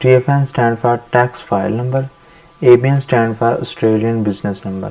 TFN stand for tax file number, ABN stand for Australian business number.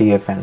TFN.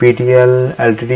PTL Ltd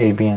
ABN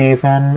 TFN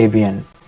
ABN۔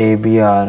ABR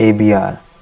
ABR،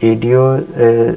ATO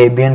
ABN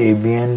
ABN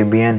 ABN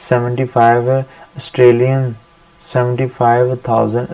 75,000